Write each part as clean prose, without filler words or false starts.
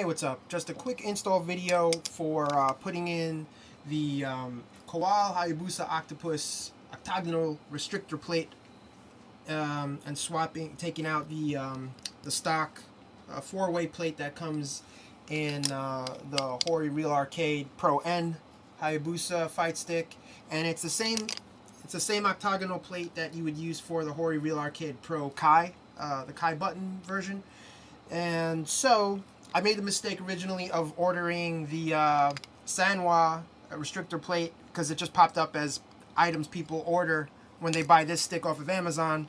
Hey, what's up? Just a quick install video for putting in the Kowal Hayabusa Octopus Octagonal Restrictor plate and taking out the stock four-way plate that comes in the Hori Real Arcade Pro N Hayabusa FightStick, and it's the same octagonal plate that you would use for the Hori Real Arcade Pro Kai, the Kai button version. And so I made the mistake originally of ordering the Sanwa restrictor plate because it just popped up as items people order when they buy this stick off of Amazon,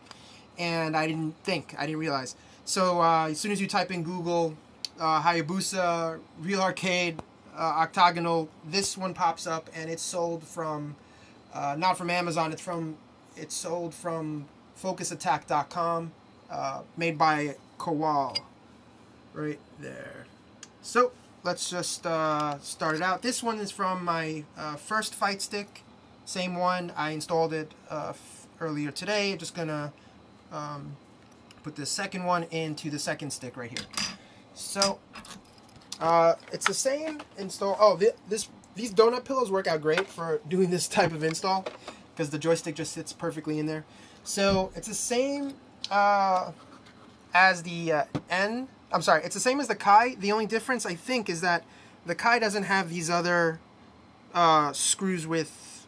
and I didn't realize. So as soon as you type in Google Hayabusa Real Arcade Octagonal, this one pops up, and it's sold from not from Amazon. It's sold from FocusAttack.com, made by Kowal. Right there. So let's just start it out. This one is from my first FightStick, same one. I installed it earlier today. I'm just gonna put the second one into the second stick right here. So it's the same install. Oh, these donut pillows work out great for doing this type of install because the joystick just sits perfectly in there. So it's the same as the it's the same as the Kai. The only difference, I think, is that the Kai doesn't have these other screws with,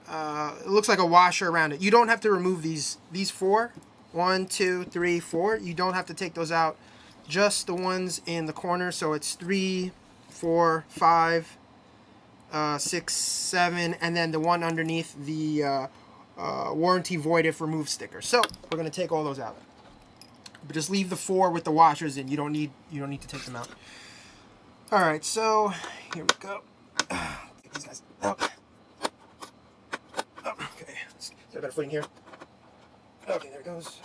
it looks like a washer around it. You don't have to remove these four. 1, 2, 3, 4. You don't have to take those out. Just the ones in the corner. So it's 3, 4, 5, 6, 7, and then the one underneath the warranty void if removed sticker. So we're going to take all those out. But just leave the 4 with the washers in. You don't need to take them out. All right, so here we go. Get these guys out. Oh, okay, let's get a better footing here. Okay, there it goes.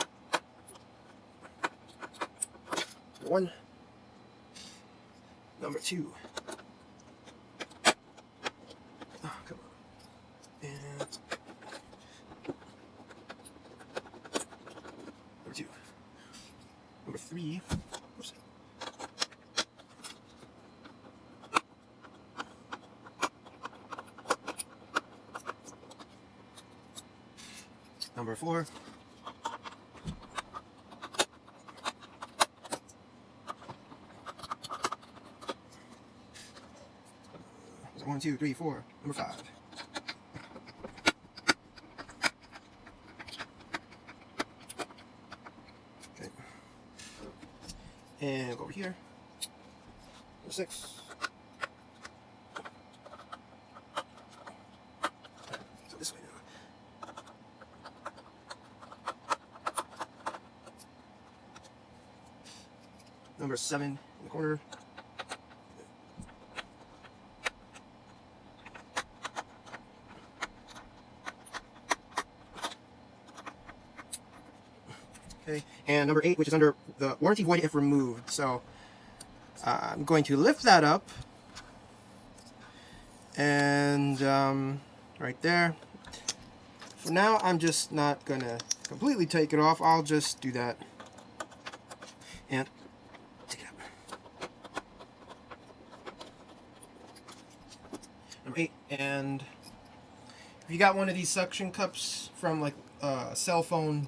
Number 1. Number 2. Oh, come on. And number 2. Number 3. Oops. Number 4. So 1, 2, 3, 4. Number 5. Okay. And go over here. Number 6. So this way now. Number 7 in the corner. Okay, and number 8, which is under the warranty void if removed. So I'm going to lift that up, and right there. For now, I'm just not gonna completely take it off. I'll just do that and take it out. Number 8, and if you got one of these suction cups from like a cell phone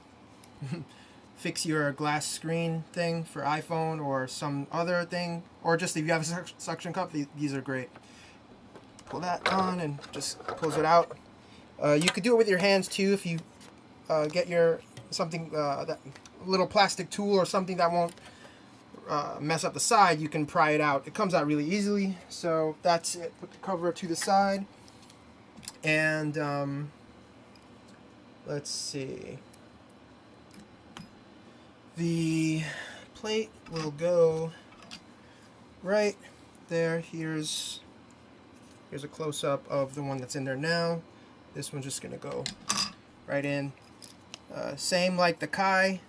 fix your glass screen thing for iPhone or some other thing, or just if you have a suction cup, these are great. Pull that on and just close it out. You could do it with your hands too if you get your that little plastic tool or something that won't mess up the side. You can pry it out. It comes out really easily. So that's it. Put the cover to the side, and let's see. The plate will go right there. Here's a close-up of the one that's in there now. This one's just gonna go right in. Same like the Kai.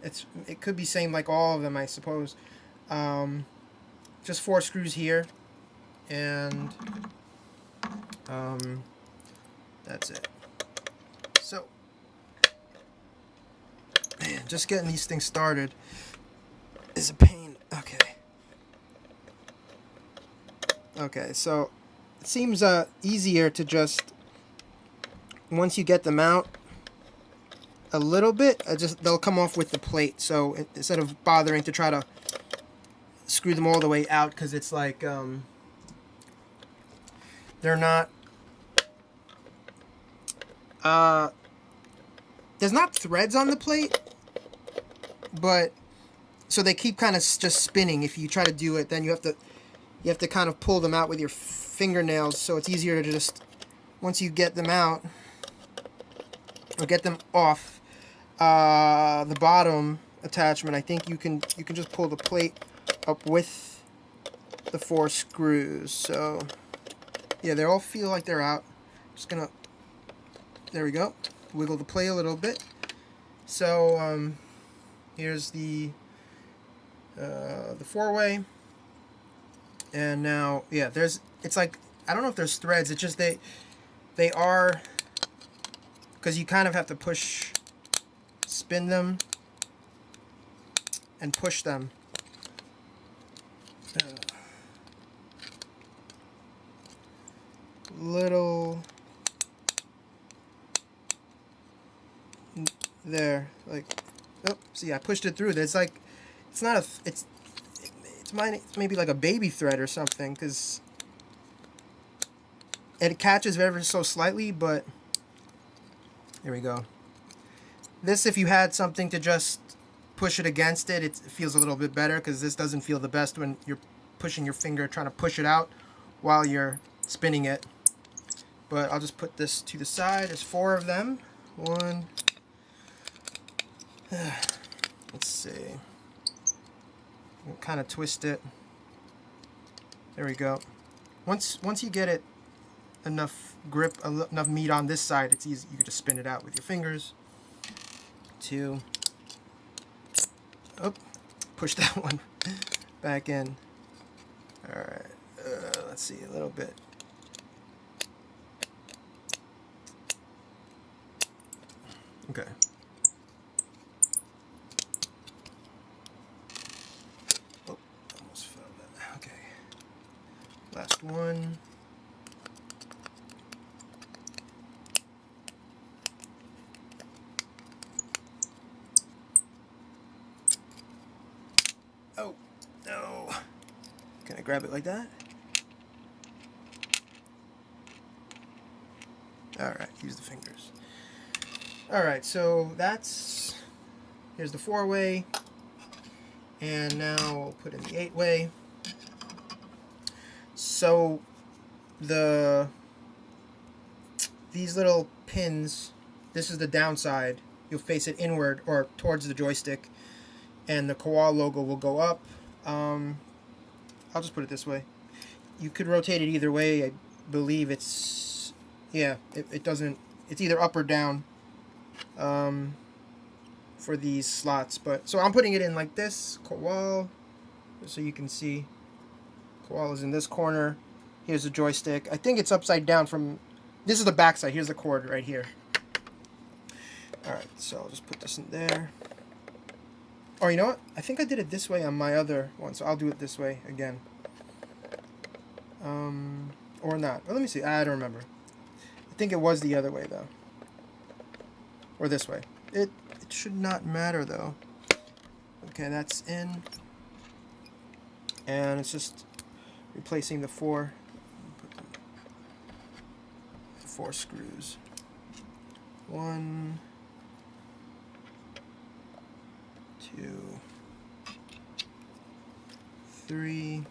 It could be same like all of them, I suppose. Just 4 screws here, and that's it. So. Man, just getting these things started is a pain. Okay. Okay, so it seems easier to just, once you get them out a little bit, they'll come off with the plate. So instead of bothering to try to screw them all the way out, because it's like they're not there's not threads on the plate, but so they keep kind of just spinning. If you try to do it, then you have to kind of pull them out with your fingernails. So it's easier to just, once you get them out or get them off the bottom attachment, I think you can just pull the plate up with the 4 screws. So yeah, they all feel like they're out. Just gonna, there we go, wiggle the plate a little bit. So here's the 4-way, and now yeah, it's like, I don't know if there's threads. It's just they are, because you kind of have to spin them and push them. Little there, like, oh, see, I pushed it through. It's like, it's not a, it's maybe like a baby thread or something, because it catches ever so slightly, but there we go. This, if you had something to just push it against it, it feels a little bit better, because this doesn't feel the best when you're pushing your finger, trying to push it out while you're spinning it. But I'll just put this to the side. There's 4 of them. One. Let's see. We'll kind of twist it. There we go. Once you get it enough grip, enough meat on this side, it's easy. You can just spin it out with your fingers. 2. Oh, push that one back in. All right. Let's see, a little bit. Okay. Oh, almost fell that. Okay. Last one. Oh, no. Can I grab it like that? Alright, use the fingers. Alright, so here's the 4-way, and now we'll put in the 8-way. So these little pins, this is the downside. You'll face it inward or towards the joystick, and the Kowal logo will go up. I'll just put it this way. You could rotate it either way. I believe it's, yeah, it doesn't, it's either up or down for these slots. But so I'm putting it in like this, Kowal, so you can see Kowal is in this corner. Here's the joystick. I think it's upside down from, this is the back side. Here's the cord right here. Alright, so I'll just put this in there. Or you know what? I think I did it this way on my other one, so I'll do it this way again. Or not. Well, let me see. I don't remember. I think it was the other way, though. Or this way. It should not matter, though. Okay, that's in. And it's just replacing the 4 screws. 1, 2, 3,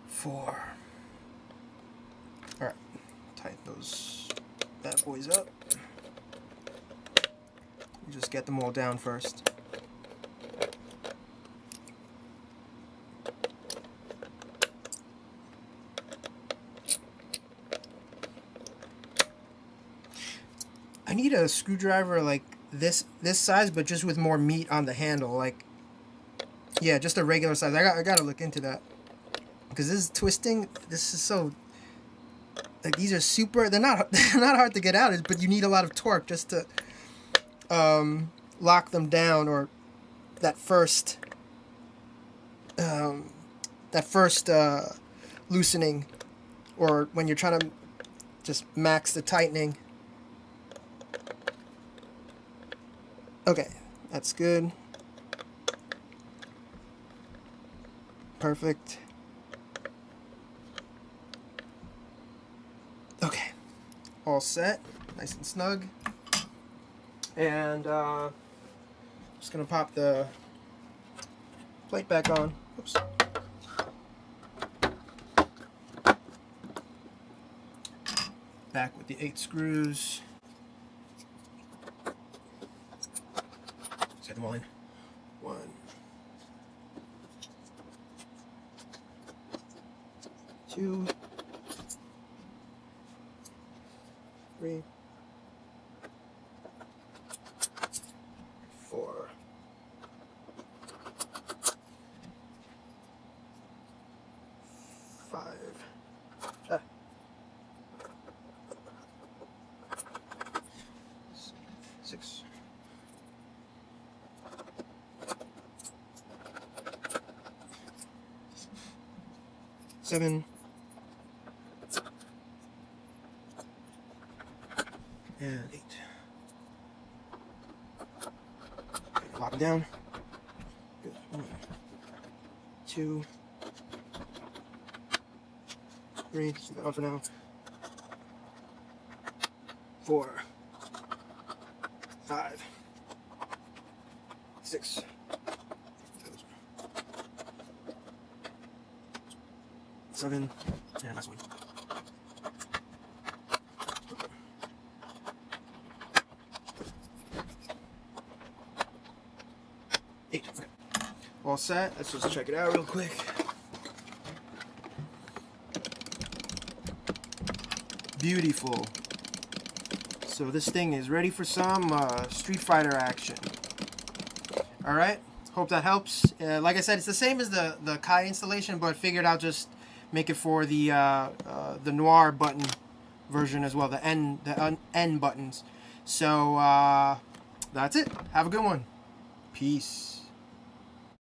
4. Alright, tighten those bad boys up. You just get them all down first. I need a screwdriver like this size, but just with more meat on the handle. Like, yeah, just a regular size. I gotta look into that, because this is twisting. This is so, like, these are super. They're not hard to get out, but you need a lot of torque just to lock them down, or that first that first loosening, or when you're trying to just max the tightening. Okay, that's good. Perfect. Okay, all set, nice and snug. And just gonna pop the plate back on. Oops. Back with the 8 screws. Set them all in. 1, 2, 3, 4, 5. 6. 7. And 8. Okay, lock it down. Good. 1, 2, 3. Just that on for now. 4, 5, 6. 7. And last one. 8. Okay. All set. Let's just check it out real quick. Beautiful. So this thing is ready for some Street Fighter action. Alright, hope that helps. Like I said, it's the same as the Kai installation, but figured I'll just make it for the Noir button version as well, the N buttons. So that's it. Have a good one. Peace.